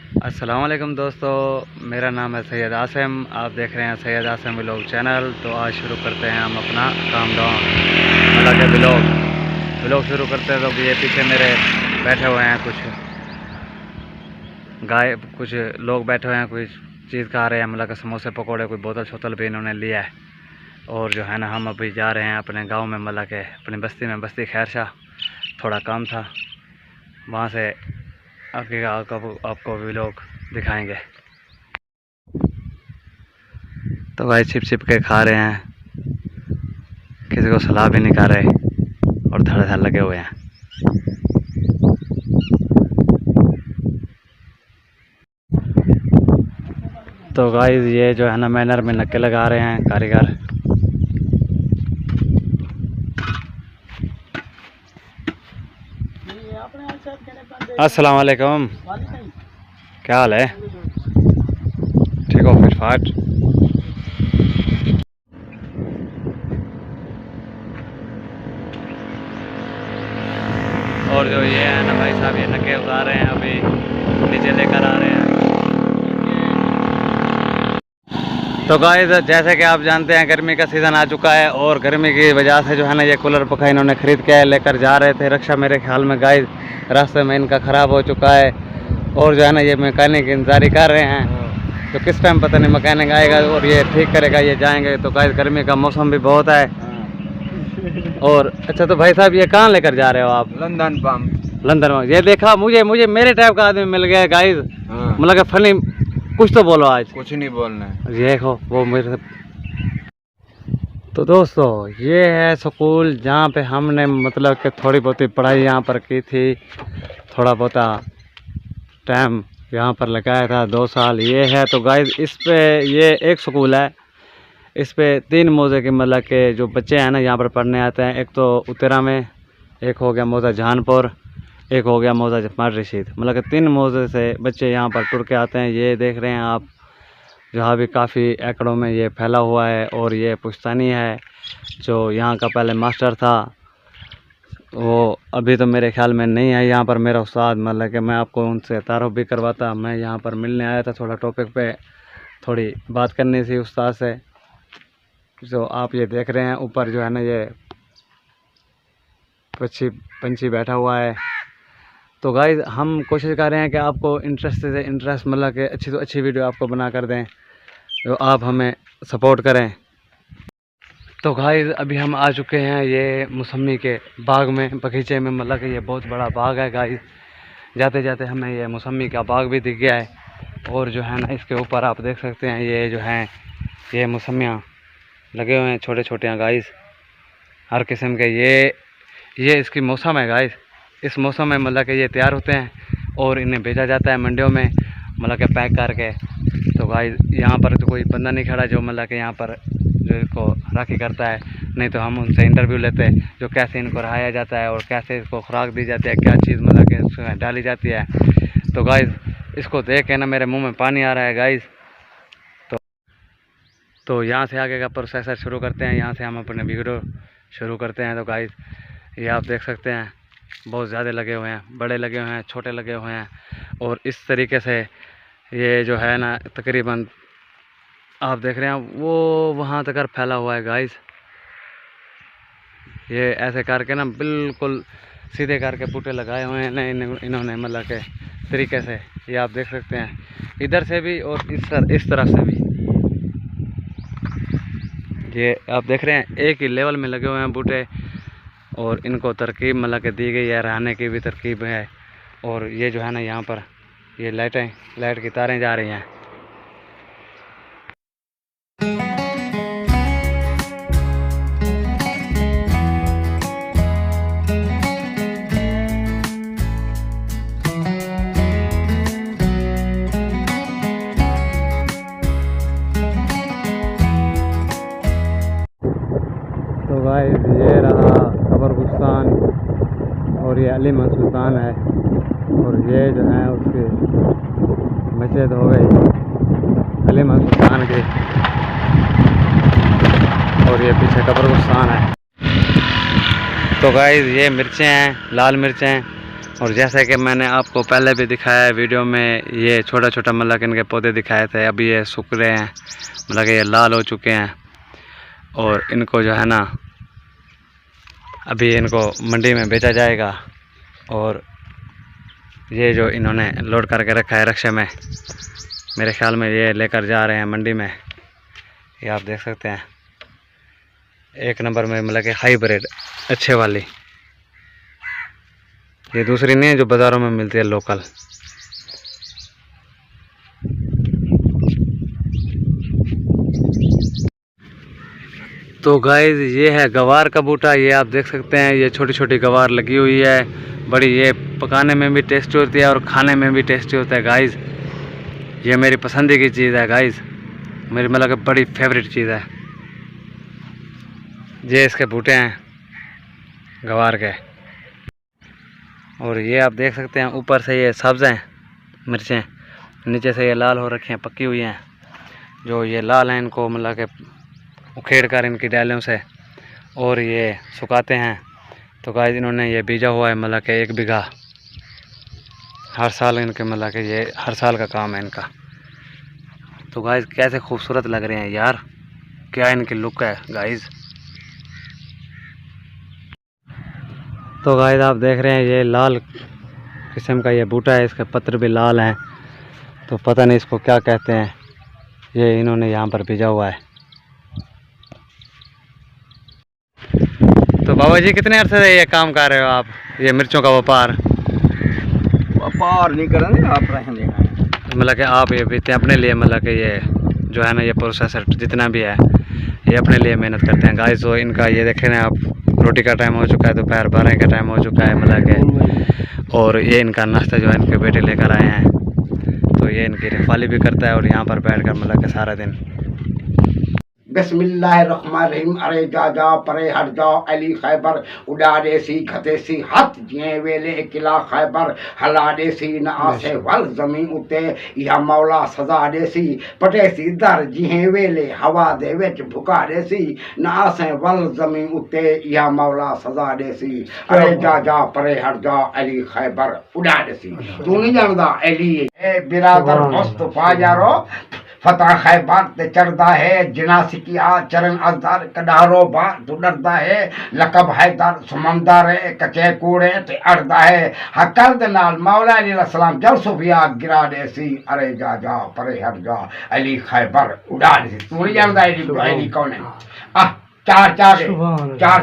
अस्सलाम वालेकुम दोस्तों, मेरा नाम है सैयद आसिम। आप देख रहे हैं सैयद आसिम व्लॉग चैनल। तो आज शुरू करते हैं हम अपना काम डाउन मतलब के व्लॉग शुरू करते हैं। तो ये पीछे मेरे बैठे हुए हैं कुछ लोग बैठे हुए हैं, कुछ चीज़ खा रहे हैं, मतलब के समोसे पकौड़े, कोई बोतल शोतल भी इन्होंने लिया है। और जो है ना, हम अभी जा रहे हैं अपने गाँव में, मतलब के अपनी बस्ती में, बस्ती खैर शाह। थोड़ा काम था, वहाँ से आपको व्लॉग दिखाएंगे। तो भाई छिप छिप के खा रहे हैं, किसी को सलाह भी नहीं खा रहे और धड़ धड़ लगे हुए हैं। तो गाइस ये जो है ना, मैनर में नक्के लगा रहे हैं कारीगर। अस्सलाम वालेकुम, क्या हाल है? ठीक हो फिट फाट? और जो ये है ना भाई साहब, ये नक्के उतार रहे हैं, अभी नीचे लेकर आ रहे हैं। तो गाइस जैसे कि आप जानते हैं, गर्मी का सीज़न आ चुका है और गर्मी की वजह से जो है ना, ये कूलर पंखा इन्होंने ख़रीद के लेकर जा रहे थे रक्षा। मेरे ख्याल में गाइस रास्ते में इनका ख़राब हो चुका है और जो है ना, ये मैकेनिक इंतज़ारी कर रहे हैं। तो किस टाइम पता नहीं मैकेनिक आएगा और ये ठीक करेगा, ये जाएंगे। तो गाइस गर्मी का मौसम भी बहुत है। और अच्छा, तो भाई साहब ये कहाँ लेकर जा रहे हो आप? London pump. लंदन में। ये देखा, मुझे मेरे टाइप का आदमी मिल गया गाइस। मतलब कि फनी कुछ तो बोलो आज। कुछ नहीं बोलना है। ये देखो वो मेरे से। तो दोस्तों ये है स्कूल जहाँ पे हमने मतलब कि थोड़ी बहुत पढ़ाई यहाँ पर की थी, थोड़ा बहुत टाइम यहाँ पर लगाया था, 2 साल ये है। तो गाइस इस पे ये एक स्कूल है, इस पे 3 मौजे के मतलब के जो बच्चे हैं ना यहाँ पर पढ़ने आते हैं। एक तो उतरा में, एक हो गया मौजा जहानपुर, एक हो गया मौजा जफमार रशीद। मतलब कि 3 मौजे से बच्चे यहाँ पर टुर के आते हैं। ये देख रहे हैं आप, जहाँ भी काफ़ी एकड़ों में ये फैला हुआ है। और ये पुश्तैनी है जो यहाँ का पहले मास्टर था, वो अभी तो मेरे ख्याल में नहीं है यहाँ पर। मेरा उस्ताद, मतलब कि मैं आपको उनसे तारुफ भी करवाता। मैं यहाँ पर मिलने आया था, थोड़ा टॉपिक पे थोड़ी बात करनी थी उस्ताद से। जो आप ये देख रहे हैं ऊपर जो है ना, ये पंछी बैठा हुआ है। तो गाइस हम कोशिश कर रहे हैं कि आपको इंटरेस्ट से इंटरेस्ट, मतलब कि अच्छी तो अच्छी वीडियो आपको बना कर दें, तो आप हमें सपोर्ट करें। तो गाइस अभी हम आ चुके हैं ये मौसमी के बाग में, बगीचे में। मतलब कि ये बहुत बड़ा बाग है गाइस। जाते जाते हमें ये मौसमी का बाग भी दिख गया है। और जो है ना, इसके ऊपर आप देख सकते हैं ये जो हैं, ये मौसमियाँ लगे हुए हैं, छोटे छोटे हैं गाइस, हर किस्म के। ये इसकी मौसम है गाइस। इस मौसम में मतलब कि ये तैयार होते हैं और इन्हें भेजा जाता है मंडियों में, मतलब कि पैक करके। तो गाइस यहाँ पर तो कोई बंदा नहीं खड़ा जो मतलब कि यहाँ पर जो इसको राखी करता है, नहीं तो हम उनसे इंटरव्यू लेते हैं जो कैसे इनको रहाया जाता है और कैसे इसको खुराक दी जाती है, क्या चीज़ मतलब कि इसमें डाली जाती है। तो गाइस इसको देख के ना मेरे मुँह में पानी आ रहा है गाइस। तो यहाँ से आगे का प्रोसेसर शुरू करते हैं, यहाँ से हम अपने वीडियो शुरू करते हैं। तो गाइस ये आप देख सकते हैं, बहुत ज़्यादा लगे हुए हैं, बड़े लगे हुए हैं, छोटे लगे हुए हैं। और इस तरीके से ये जो है ना, तकरीबन आप देख रहे हैं वो वहाँ तक फैला हुआ है गाइस। ये ऐसे करके ना बिल्कुल सीधे करके बूटे लगाए हुए हैं इन्होंने, मतलब के तरीके से। ये आप देख सकते हैं इधर से भी और इस तरफ से भी। ये आप देख रहे हैं एक ही लेवल में लगे हुए हैं बूटे। और इनको तरकीब मतलब के दी गई है, रहने की भी तरकीब है। और ये जो है ना, यहाँ पर ये लाइट की तारें जा रही हैं। तो गाइस ये रहा कब्रिस्तान और ये अली सुल्तान है। और ये जो है उसकी मस्जिद हो गई अली सुल्तान की। और ये पीछे कब्रिस्तान है। तो गाइस ये मिर्चें हैं, लाल मिर्चें, और जैसे कि मैंने आपको पहले भी दिखाया है वीडियो में, ये छोटा छोटा मतलब इनके पौधे दिखाए थे, अभी ये सूख रहे हैं, मतलब कि ये लाल हो चुके हैं। और इनको जो है ना अभी इनको मंडी में बेचा जाएगा। और ये जो इन्होंने लोड करके रखा है रक्षा में, मेरे ख्याल में ये लेकर जा रहे हैं मंडी में। ये आप देख सकते हैं, एक नंबर में मतलब कि हाइब्रिड अच्छे वाली, ये दूसरी नहीं है जो बाज़ारों में मिलती है लोकल। तो गाइस ये है गवार का बूटा, ये आप देख सकते हैं, ये छोटी छोटी गवार लगी हुई है बड़ी। ये पकाने में भी टेस्टी होती है और खाने में भी टेस्टी होता है गाइस। ये मेरी पसंदीदा की चीज़ है गाइस, मेरी मतलब कि बड़ी फेवरेट चीज़ है। ये इसके बूटे हैं गवार के। और ये आप देख सकते हैं ऊपर से ये सब्ज़ हैं मिर्चें, नीचे से ये लाल हो रखी हैं, पकी हुई हैं। जो ये लाल हैं इनको मतलब कि उखेड़ कर इनकी डालियों से और ये सुखाते हैं। तो गाइस इन्होंने ये बीजा हुआ है मतलब कि 1 बीघा, हर साल इनके मतलब कि ये हर साल का काम है इनका। तो गाइस कैसे खूबसूरत लग रहे हैं यार, क्या इनकी लुक है गाइस। तो गाइस आप देख रहे हैं ये लाल किस्म का ये बूटा है, इसके पत्र भी लाल हैं। तो पता नहीं इसको क्या कहते हैं, ये इन्होंने यहाँ पर बीजा हुआ है। तो बाबा जी कितने अरसे से ये काम कर रहे हो आप, ये मिर्चों का व्यापार? व्यापार नहीं करेंगे, आप रहेंगे मतलब कि आप ये बीते अपने लिए, मतलब कि ये जो है ना ये प्रोसेसर जितना भी है ये अपने लिए मेहनत करते हैं गाइस। तो इनका ये देखें ना आप, रोटी का टाइम हो चुका है, दोपहर 12 का टाइम हो चुका है मतलब कि। और ये इनका नाश्ता जो है इनके बेटे लेकर आए हैं, तो ये इनकी रखवाली भी करता है और यहाँ पर बैठ कर मतलब कि सारा दिन। बिस्मिल्लाहिर्रहमानिर्रहीम। अरे जा जा परे हट जा अली खैबर, उड़ा दे सी खते सी हथ जिए वेले किला खैबर, हला दे सी न आसे वल जमी उते या मौला सजा दे सी, पटे सी दर जिए वेले हवा दे विच भुका दे सी, न आसे वल जमी उते या मौला सजा दे सी। अरे जा जा परे हट जा अली खैबर, उड़ा दे सी। तू नहीं जानदा अली ए बिरादर मुस्तफा यारो, फतह खैबर ते चढ़दा है, जिनासी की आ चरण अजदर कडारो बा तू डरदा है, लकब हैदर समंदर है कचे कूड़े ते अड़दा है, हकल दे नाल मौला अली सलाम जल सुफिया गिरा दे सी। अरे जा जा परे हट जा अली खैबर, उड़ा दे सी। तू नहीं जानदा अली कौन है? आ चार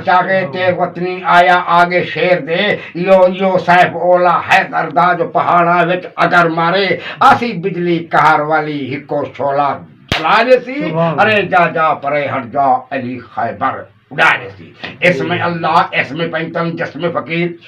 चाके तेग वतनी आया आगे शेर दे, यो सैफ ओला है दर्दा जो पहाड़ा विच अगर मारे, आसी बिजली कहर वाली हिको शोला चला दे सी। अरे जा जा परे हट जा अली खैबर, उड़ा दे सी। इसमें अल्लाह इसमें पैंतन जस्म फकीर,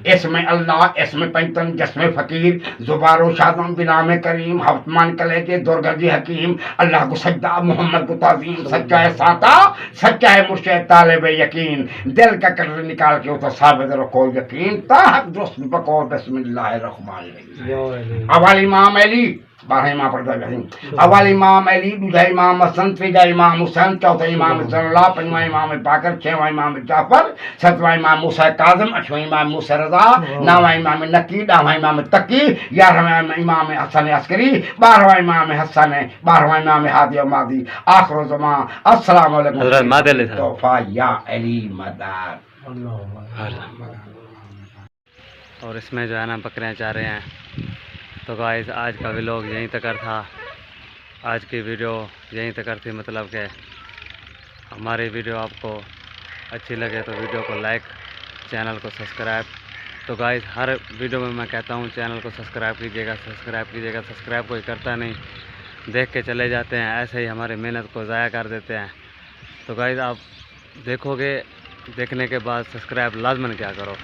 इसमें अल्लाह इसमें पैंतन जस्म फकीर, जुबारो शादम बिनाम करीम, हफ्तमान कले के दुर्गजी हकीम, अल्लाह को सज्जा मोहम्मद को ताजीम, सच्चा है साता सच्चा है मुर्शिद तालिब यकीन, दिल का कर्ज निकाल के तो साबित रखो यकीन, ताहक दुरुस्त बको बिस्मिल्लाहिर्रहमानिर्रहीम। अवल इमाम अली 12 इमाम पढ़ता है, अवल इमाम अली, दूसरा इमाम हसन, तीसरा इमाम हुसैन, चौथा इमाम सल्लल्लाह, पांचवा इमाम बाकर, छठवां इमाम जाफर, सातवां इमाम मूसा काज़िम, आठवां इमाम मूसा रज़ा, नौवां इमाम नकी, 10वां इमाम तकी, 11वां इमाम हसन अस्करी, 12वां इमाम हसन, 12वां इमाम हादी मादी, आखिर ज़मा। अस्सलाम वालेकुम हज़रत मादल तोहफा या अली मदद। और इसमें जो है ना बकरियाँ चाह रहे हैं। तो गाइस आज का व्लॉग यहीं तक था, आज की वीडियो यहीं तक थी। मतलब कि हमारी वीडियो आपको अच्छी लगे तो वीडियो को लाइक, चैनल को सब्सक्राइब। तो गाइस हर वीडियो में मैं कहता हूँ चैनल को सब्सक्राइब कीजिएगा, सब्सक्राइब कीजिएगा। सब्सक्राइब कोई करता नहीं, देख के चले जाते हैं, ऐसे ही हमारी मेहनत को ज़ाया कर देते हैं। तो गाइस आप देखोगे, देखने के बाद सब्सक्राइब लाजमन क्या करो।